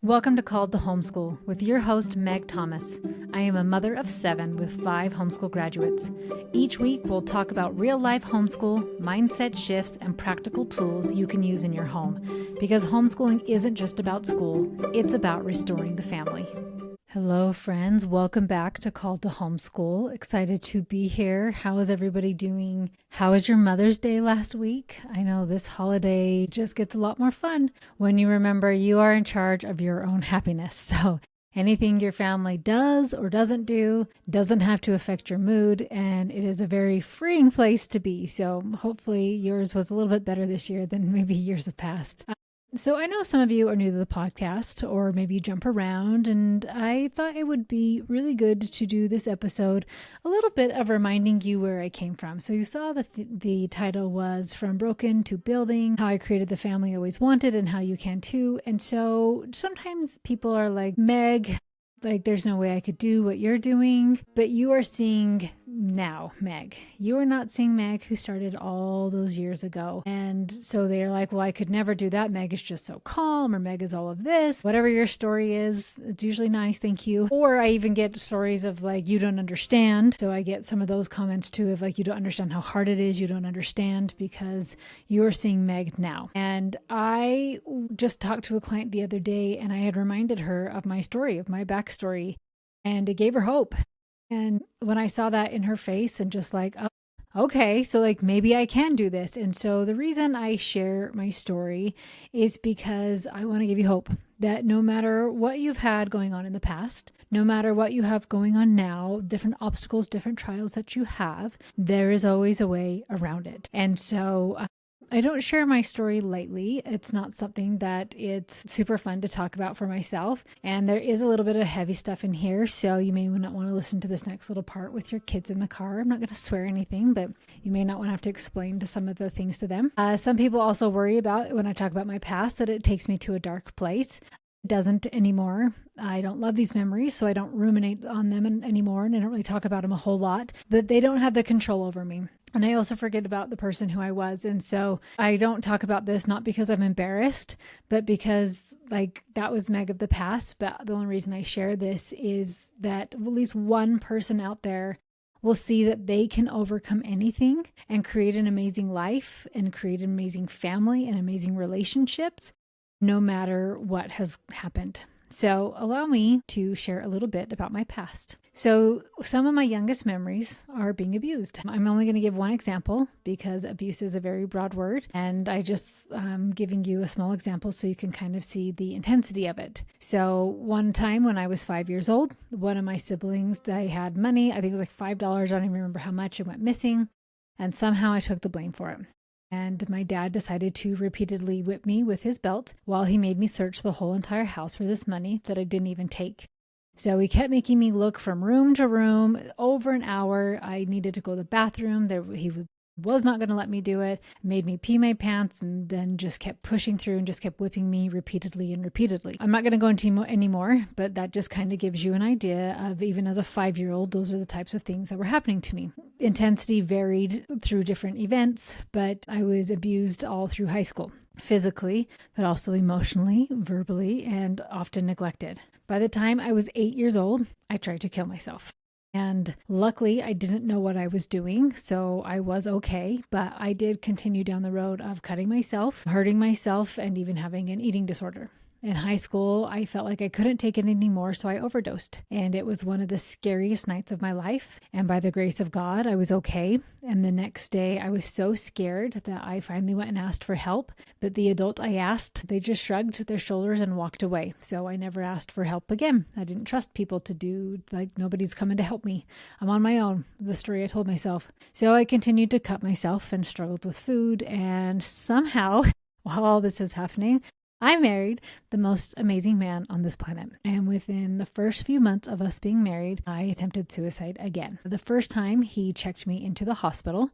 Welcome to Called to Homeschool with your host, Meg Thomas. I am a mother of 7 with 5 homeschool graduates. Each week, we'll talk about real-life homeschool, mindset shifts, and practical tools you can use in your home. Because homeschooling isn't just about school, it's about restoring the family. Hello, friends. Welcome back to Called to Homeschool. Excited to be here. How is everybody doing? How was your Mother's Day last week? I know this holiday just gets a lot more fun when you remember you are in charge of your own happiness. So anything your family does or doesn't do doesn't have to affect your mood, and it is a very freeing place to be. So hopefully yours was a little bit better this year than maybe years have passed. So I know some of you are new to the podcast, or maybe you jump around, and I thought it would be really good to do this episode a little bit of reminding you where I came from. So you saw the title was From Broken to Building, how I created the family I always wanted and how you can too. And so sometimes people are like, Meg, like there's no way I could do what you're doing, but you are seeing now, Meg. You are not seeing Meg who started all those years ago. And so they're like, well, I could never do that. Meg is just so calm, or Meg is all of this. Whatever your story is, it's usually nice, thank you. Or I even get stories of like, you don't understand. So I get some of those comments too of like, you don't understand how hard it is. You don't understand because you are seeing Meg now. And I just talked to a client the other day, and I had reminded her of my story, of my backstory, and it gave her hope. And when I saw that in her face and just like, oh, okay, so like maybe I can do this. And so the reason I share my story is because I want to give you hope that no matter what you've had going on in the past, no matter what you have going on now, different obstacles, different trials that you have, there is always a way around it. And so I don't share my story lightly. It's not something that it's super fun to talk about for myself. And there is a little bit of heavy stuff in here. So you may not want to listen to this next little part with your kids in the car. I'm not going to swear anything, but you may not want to have to explain to some of the things to them. Some people also worry about when I talk about my past that it takes me to a dark place. It doesn't anymore. I don't love these memories, so I don't ruminate on them anymore, and I don't really talk about them a whole lot, but they don't have the control over me. And I also forget about the person who I was. And so I don't talk about this, not because I'm embarrassed, but because like that was Meg of the past. But the only reason I share this is that at least one person out there will see that they can overcome anything and create an amazing life and create an amazing family and amazing relationships, no matter what has happened. So allow me to share a little bit about my past. So some of my youngest memories are being abused. I'm only going to give one example because abuse is a very broad word. And I just giving you a small example so you can kind of see the intensity of it. So one time when I was 5 years old, one of my siblings, they had money. I think it was like $5. I don't even remember how much. It went missing. And somehow I took the blame for it. And my dad decided to repeatedly whip me with his belt while he made me search the whole entire house for this money that I didn't even take. So he kept making me look from room to room over an hour. I needed to go to the bathroom. He was not going to let me do it, made me pee my pants, and then just kept pushing through and just kept whipping me repeatedly and repeatedly. I'm not going to go into anymore, but that just kind of gives you an idea of, even as a 5-year-old, those are the types of things that were happening to me. Intensity varied through different events, but I was abused all through high school. Physically, but also emotionally, verbally, and often neglected. By the time I was 8 years old, I tried to kill myself. And luckily, I didn't know what I was doing, so I was okay. But I did continue down the road of cutting myself, hurting myself, and even having an eating disorder. In high school, I felt like I couldn't take it anymore, so I overdosed. And it was one of the scariest nights of my life. And by the grace of God, I was okay. And the next day, I was so scared that I finally went and asked for help. But the adult I asked, they just shrugged their shoulders and walked away. So I never asked for help again. I didn't trust people to do, like, nobody's coming to help me. I'm on my own, the story I told myself. So I continued to cut myself and struggled with food. And somehow, while all this is happening, I married the most amazing man on this planet. And within the first few months of us being married, I attempted suicide again. The first time he checked me into the hospital,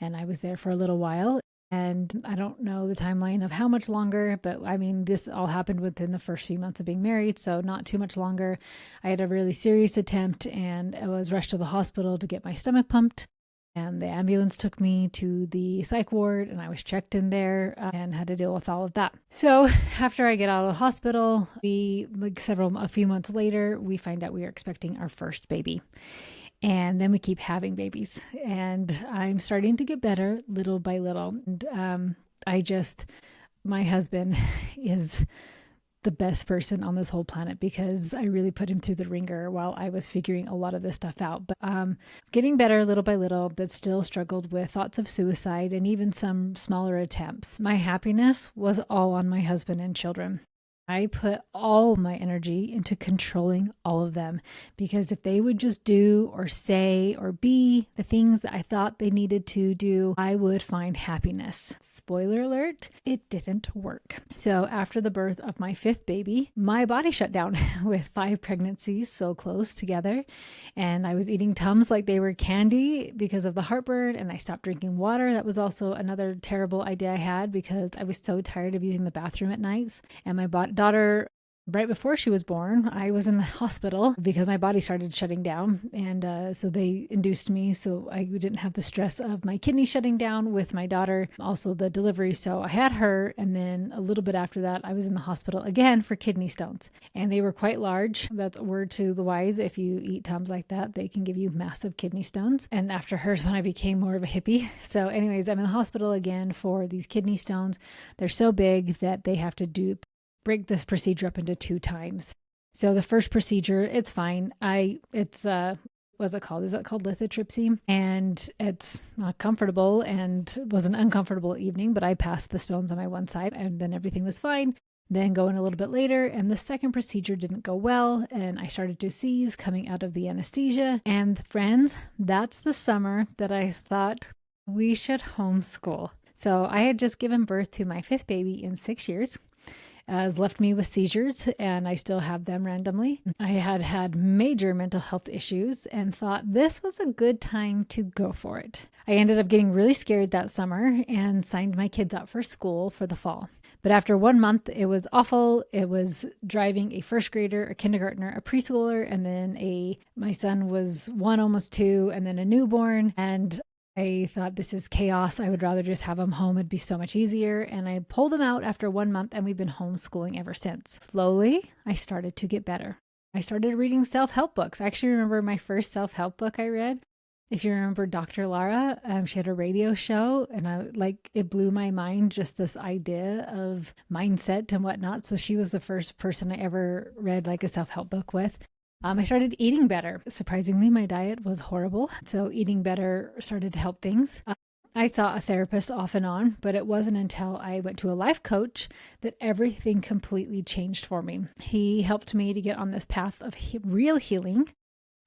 and I was there for a little while. And I don't know the timeline of how much longer, but I mean, this all happened within the first few months of being married, so not too much longer. I had a really serious attempt, and I was rushed to the hospital to get my stomach pumped. And the ambulance took me to the psych ward and I was checked in there and had to deal with all of that. So after I get out of the hospital, a few months later, we find out we are expecting our first baby. And then we keep having babies. And I'm starting to get better little by little. And my husband is the best person on this whole planet because I really put him through the ringer while I was figuring a lot of this stuff out. But getting better little by little, but still struggled with thoughts of suicide and even some smaller attempts. My happiness was all on my husband and children. I put all my energy into controlling all of them because if they would just do or say or be the things that I thought they needed to do, I would find happiness. Spoiler alert, it didn't work. So after the birth of my fifth baby, my body shut down with 5 pregnancies so close together. And I was eating Tums like they were candy because of the heartburn, and I stopped drinking water. That was also another terrible idea I had because I was so tired of using the bathroom at nights. And my daughter, right before she was born, I was in the hospital because my body started shutting down. And so they induced me so I didn't have the stress of my kidney shutting down with my daughter, also the delivery. So I had her. And then a little bit after that, I was in the hospital again for kidney stones. And they were quite large. That's a word to the wise. If you eat Tums like that, they can give you massive kidney stones. And after hers, when I became more of a hippie. So anyways, I'm in the hospital again for these kidney stones. They're so big that they have to break this procedure up into 2 times. So the first procedure, it's fine. What's it called? Is it called lithotripsy? And it's not comfortable and it was an uncomfortable evening, but I passed the stones on my one side and then everything was fine. Then go in a little bit later and the second procedure didn't go well and I started to seize coming out of the anesthesia. And friends, that's the summer that I thought we should homeschool. So I had just given birth to my 5th baby in 6 years. Has left me with seizures and I still have them randomly. I had major mental health issues and thought this was a good time to go for it. I ended up getting really scared that summer and signed my kids up for school for the fall. But after 1 month, it was awful. It was driving a first grader, a kindergartner, a preschooler, and then my son was 1, almost 2, and then a newborn. And I thought this is chaos. I would rather just have them home. It'd be so much easier. And I pulled them out after 1 month and we've been homeschooling ever since. Slowly, I started to get better. I started reading self-help books. I actually remember my first self-help book I read. If you remember Dr. Lara, she had a radio show and it blew my mind, just this idea of mindset and whatnot. So she was the first person I ever read like a self-help book with. I started eating better. Surprisingly, my diet was horrible. So eating better started to help things. I saw a therapist off and on, but it wasn't until I went to a life coach that everything completely changed for me. He helped me to get on this path of real healing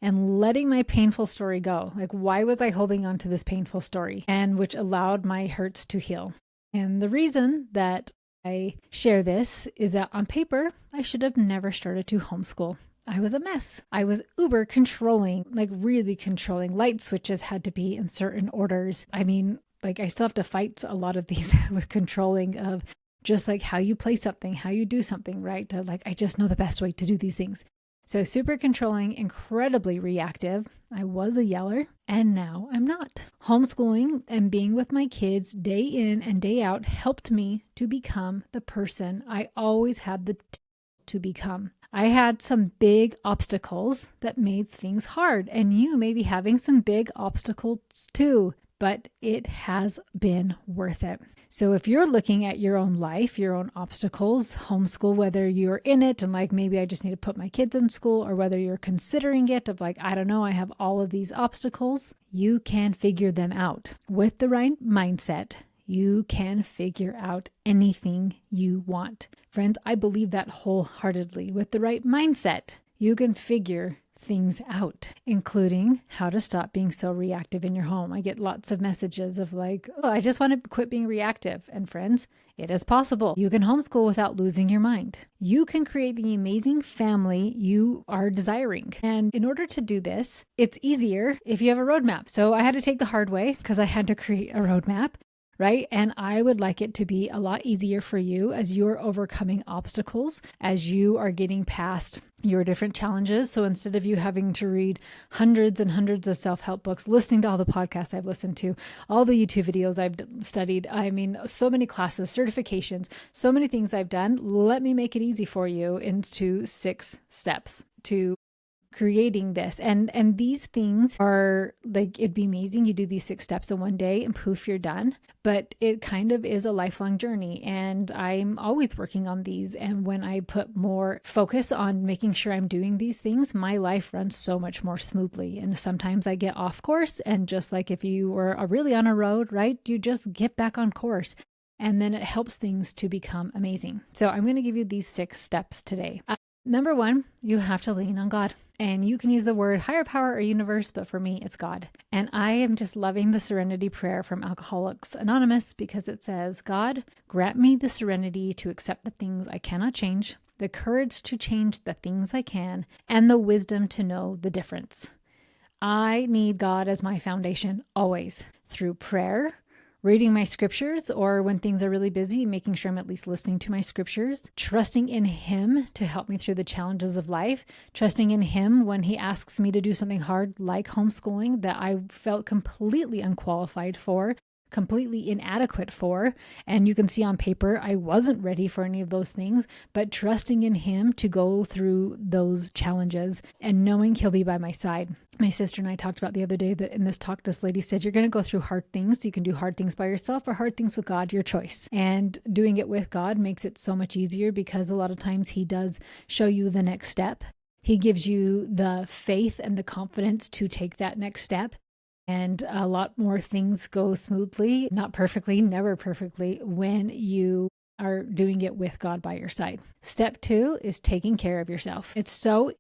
and letting my painful story go. Like, why was I holding on to this painful story? And which allowed my hurts to heal. And the reason that I share this is that on paper, I should have never started to homeschool. I was a mess. I was uber controlling, like really controlling. Light switches had to be in certain orders. I mean, like I still have to fight a lot of these with controlling of just like how you play something, how you do something, right? I just know the best way to do these things. So super controlling, incredibly reactive. I was a yeller and now I'm not. Homeschooling and being with my kids day in and day out helped me to become the person I always had to become. I had some big obstacles that made things hard, and you may be having some big obstacles too, but it has been worth it. So if you're looking at your own life, your own obstacles, homeschool, whether you're in it and like, maybe I just need to put my kids in school, or whether you're considering it of like, I don't know, I have all of these obstacles, you can figure them out with the right mindset. You can figure out anything you want. Friends, I believe that wholeheartedly. With the right mindset, you can figure things out, including how to stop being so reactive in your home. I get lots of messages of like, oh, I just want to quit being reactive. And friends, it is possible. You can homeschool without losing your mind. You can create the amazing family you are desiring. And in order to do this, it's easier if you have a roadmap. So I had to take the hard way because I had to create a roadmap. right? And I would like it to be a lot easier for you as you're overcoming obstacles, as you are getting past your different challenges. So instead of you having to read hundreds and hundreds of self-help books, listening to all the podcasts I've listened to, all the YouTube videos I've studied, I mean, so many classes, certifications, so many things I've done, let me make it easy for you into 6 steps to creating this. And these things are like, it'd be amazing. You do these 6 steps in one day and poof, you're done. But it kind of is a lifelong journey. And I'm always working on these. And when I put more focus on making sure I'm doing these things, my life runs so much more smoothly. And sometimes I get off course. And just like if you were really on a road, right, you just get back on course. And then it helps things to become amazing. So I'm going to give you these 6 steps today. Number 1, you have to lean on God. And you can use the word higher power or universe, but for me, it's God. And I am just loving the serenity prayer from Alcoholics Anonymous because it says, God, grant me the serenity to accept the things I cannot change, the courage to change the things I can, and the wisdom to know the difference. I need God as my foundation always through prayer, reading my scriptures, or when things are really busy, making sure I'm at least listening to my scriptures, trusting in Him to help me through the challenges of life, trusting in Him when He asks me to do something hard like homeschooling that I felt completely unqualified for, completely inadequate for. And you can see on paper, I wasn't ready for any of those things, but trusting in Him to go through those challenges and knowing He'll be by my side. My sister and I talked about the other day that in this talk, this lady said, you're going to go through hard things. You can do hard things by yourself or hard things with God, your choice. And doing it with God makes it so much easier because a lot of times He does show you the next step. He gives you the faith and the confidence to take that next step. And a lot more things go smoothly, not perfectly, never perfectly, when you are doing it with God by your side. Step 2 is taking care of yourself. It's so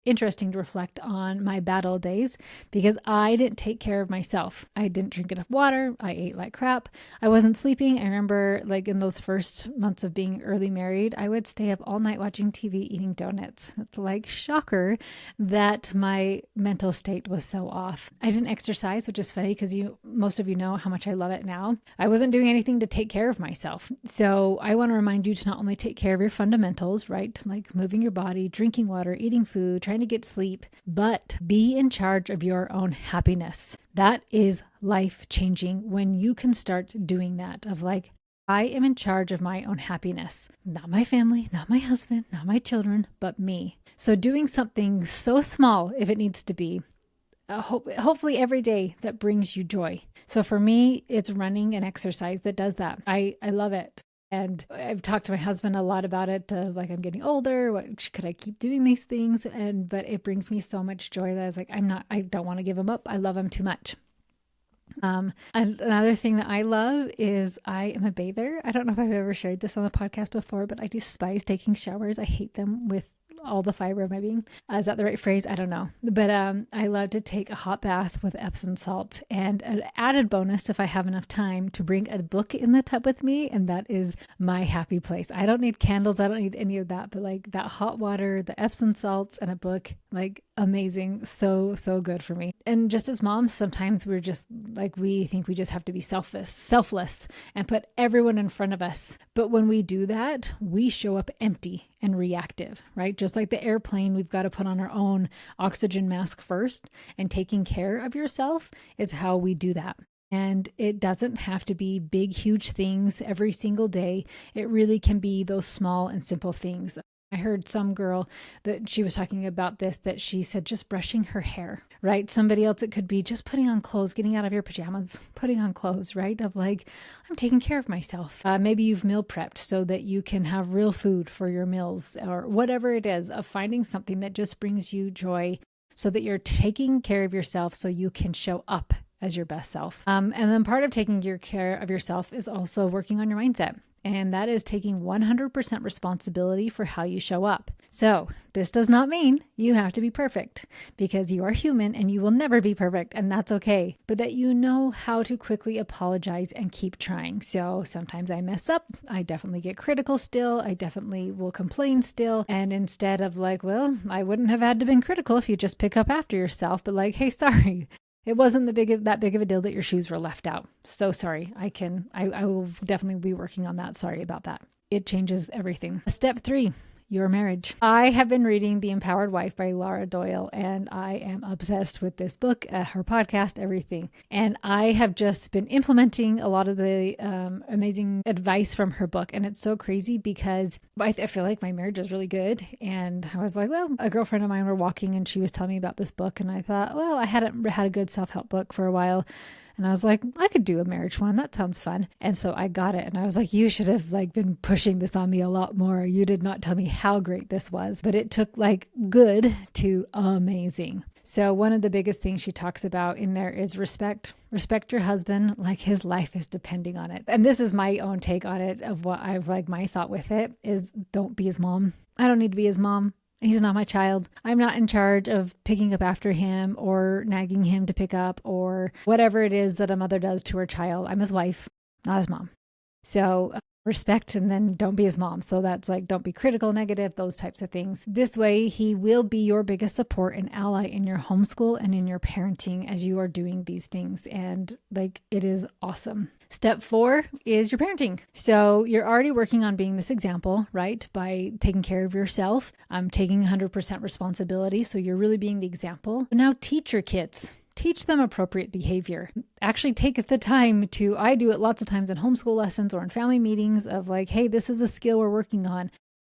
interesting to reflect on my battle days because I didn't take care of myself. I didn't drink enough water. I ate like crap. I wasn't sleeping. I remember like in those first months of being early married, I would stay up all night watching TV, eating donuts. It's like shocker that my mental state was so off. I didn't exercise, which is funny because most of you know how much I love it now. I wasn't doing anything to take care of myself. So I want to remind you to not only take care of your fundamentals, right? Like moving your body, drinking water, eating food, trying to get sleep, but be in charge of your own happiness. That is life-changing when you can start doing that of like, I am in charge of my own happiness, not my family, not my husband, not my children, but me. So doing something so small, if it needs to be, hopefully every day that brings you joy. So for me, it's running and exercise that does that. I love it. And I've talked to my husband a lot about it, like I'm getting older, could I keep doing these things? But it brings me so much joy that I was like, I don't want to give him up. I love him too much. And another thing that I love is I am a bather. I don't know if I've ever shared this on the podcast before, but I despise taking showers. I hate them with all the fiber of my being. Is that the right phrase? I don't know. But I love to take a hot bath with Epsom salt, and an added bonus if I have enough time to bring a book in the tub with me, and that is my happy place. I don't need candles. I don't need any of that, but like that hot water, the Epsom salts, and a book, like amazing. So good for me. And just as moms, sometimes we're just like, we think we just have to be selfless and put everyone in front of us. But when we do that, we show up empty and reactive, right? Just like the airplane, we've got to put on our own oxygen mask first, and taking care of yourself is how we do that. And it doesn't have to be big, huge things every single day. It really can be those small and simple things. I heard some girl that she was talking about this, that she said just brushing her hair, right? Somebody else, it could be just putting on clothes, getting out of your pajamas, putting on clothes, right? Of like, I'm taking care of myself. Maybe you've meal prepped so that you can have real food for your meals, or whatever it is, of finding something that just brings you joy so that you're taking care of yourself so you can show up as your best self. And then part of taking care of yourself is also working on your mindset. And that is taking 100% responsibility for how you show up. So this does not mean you have to be perfect, because you are human and you will never be perfect, and that's okay. But that you know how to quickly apologize and keep trying. So sometimes I mess up. I definitely get critical still. I definitely will complain still. And instead of like, well, I wouldn't have had to been critical if you just pick up after yourself, but like, hey, sorry. It wasn't that big of a deal that your shoes were left out. So sorry. I will definitely be working on that. Sorry about that. It changes everything. Step 3, your marriage. I have been reading The Empowered Wife by Laura Doyle, and I am obsessed with this book, her podcast, everything. And I have just been implementing a lot of the amazing advice from her book. And it's so crazy because I feel like my marriage is really good. And I was like, well, a girlfriend of mine were walking and she was telling me about this book. And I thought, well, I hadn't had a good self-help book for a while. And I was like, I could do a marriage one. That sounds fun. And so I got it. And I was like, you should have been pushing this on me a lot more. You did not tell me how great this was. But it took good to amazing. So one of the biggest things she talks about in there is respect. Respect your husband like his life is depending on it. And this is my own take on it of what I've my thought with it is don't be his mom. I don't need to be his mom. He's not my child. I'm not in charge of picking up after him or nagging him to pick up or whatever it is that a mother does to her child. I'm his wife, not his mom. So respect and then don't be his mom. So that's don't be critical, negative, those types of things. This way, he will be your biggest support and ally in your homeschool and in your parenting as you are doing these things. And it is awesome. Step 4 is your parenting. So you're already working on being this example, right? By taking care of yourself, taking 100% responsibility. So you're really being the example. Now teach your kids. Teach them appropriate behavior. Actually take the time I do it lots of times in homeschool lessons or in family meetings of hey, this is a skill we're working on.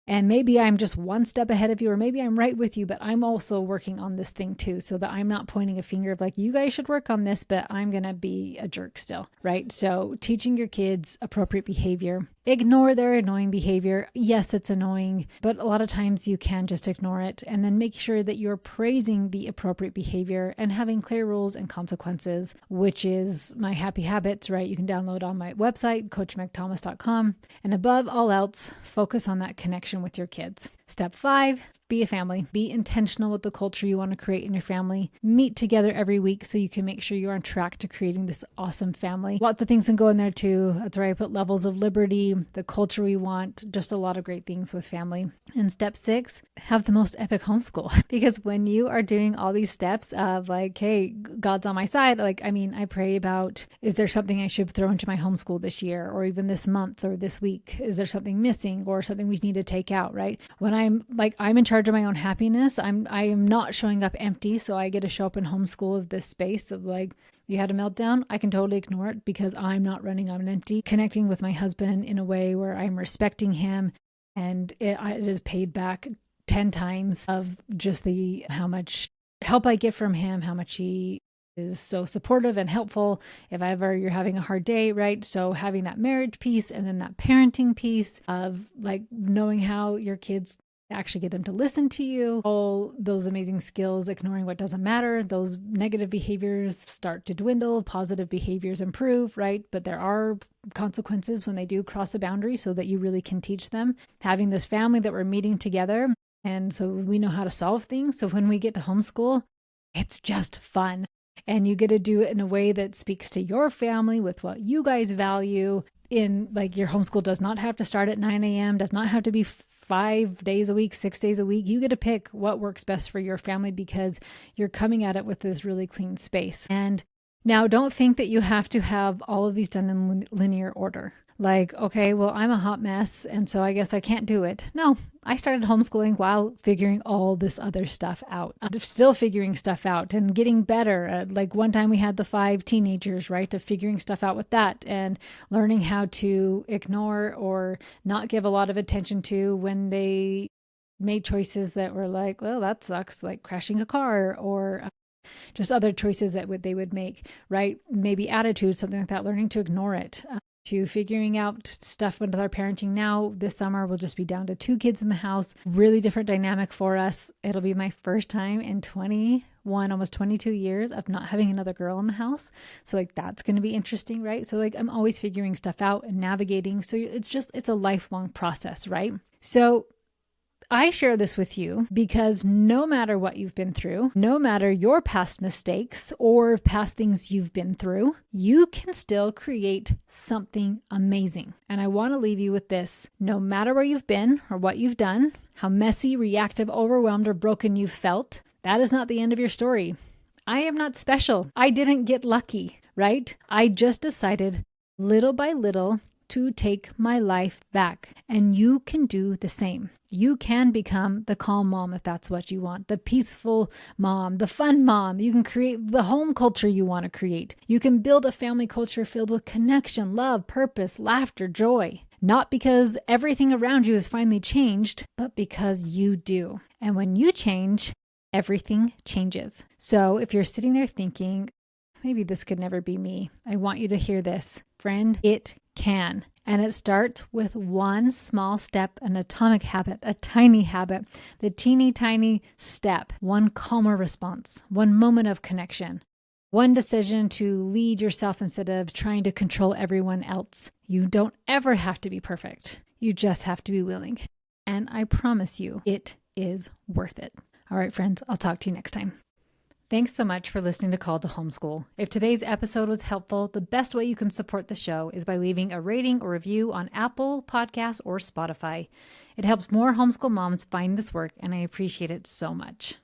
And maybe I'm just one step ahead of you, or maybe I'm right with you, but I'm also working on this thing too, so that I'm not pointing a finger of you guys should work on this, but I'm going to be a jerk still, right? So teaching your kids appropriate behavior. Ignore their annoying behavior. Yes, it's annoying, but a lot of times you can just ignore it and then make sure that you're praising the appropriate behavior and having clear rules and consequences, which is my happy habits, right? You can download on my website, coachmegthomas.com. And above all else, focus on that connection with your kids. Step 5, be a family. Be intentional with the culture you want to create in your family. Meet together every week so you can make sure you're on track to creating this awesome family. Lots of things can go in there too. That's where I put levels of liberty, the culture we want, just a lot of great things with family. And step 6, have the most epic homeschool. Because when you are doing all these steps of hey, God's on my side, I pray about, is there something I should throw into my homeschool this year or even this month or this week? Is there something missing or something we need to take out, right? When I'm in charge of my own happiness, I am not showing up empty. So I get to show up in homeschool of this space of you had a meltdown, I can totally ignore it because I'm not running on empty. Connecting with my husband in a way where I'm respecting him, and it is paid back 10 times of just how much help I get from him, how much he is so supportive and helpful if ever you're having a hard day, right? So having that marriage piece and then that parenting piece of knowing how your kids actually get them to listen to you, all those amazing skills, ignoring what doesn't matter, those negative behaviors start to dwindle, positive behaviors improve, right? But there are consequences when they do cross a boundary so that you really can teach them. Having this family that we're meeting together, and so we know how to solve things. So when we get to homeschool, it's just fun. And you get to do it in a way that speaks to your family with what you guys value. In your homeschool does not have to start at 9 a.m., does not have to be 5 days a week, 6 days a week. You get to pick what works best for your family because you're coming at it with this really clean space. And now don't think that you have to have all of these done in linear order. Okay, well, I'm a hot mess, and so I guess I can't do it. No, I started homeschooling while figuring all this other stuff out. I'm still figuring stuff out and getting better. One time we had the 5 teenagers, right, of figuring stuff out with that and learning how to ignore or not give a lot of attention to when they made choices that were well, that sucks, like crashing a car or just other choices that they would make, right? Maybe attitude, something like that, learning to ignore it. To figuring out stuff with our parenting now. This summer, we'll just be down to 2 kids in the house. Really different dynamic for us. It'll be my first time in 21, almost 22 years of not having another girl in the house. So that's going to be interesting, right? So I'm always figuring stuff out and navigating. So it's a lifelong process, right? So I share this with you because no matter what you've been through, no matter your past mistakes or past things you've been through, you can still create something amazing. And I want to leave you with this. No matter where you've been or what you've done, how messy, reactive, overwhelmed, or broken you've felt, that is not the end of your story. I am not special. I didn't get lucky, right? I just decided little by little to take my life back. And you can do the same. You can become the calm mom if that's what you want, the peaceful mom, the fun mom. You can create the home culture you want to create. You can build a family culture filled with connection, love, purpose, laughter, joy. Not because everything around you has finally changed, but because you do. And when you change, everything changes. So if you're sitting there thinking, maybe this could never be me, I want you to hear this. Friend, it can. And it starts with one small step, an atomic habit, a tiny habit, the teeny tiny step, one calmer response, one moment of connection, one decision to lead yourself instead of trying to control everyone else. You don't ever have to be perfect. You just have to be willing. And I promise you, it is worth it. All right, friends, I'll talk to you next time. Thanks so much for listening to Call to Homeschool. If today's episode was helpful, the best way you can support the show is by leaving a rating or review on Apple Podcasts or Spotify. It helps more homeschool moms find this work, and I appreciate it so much.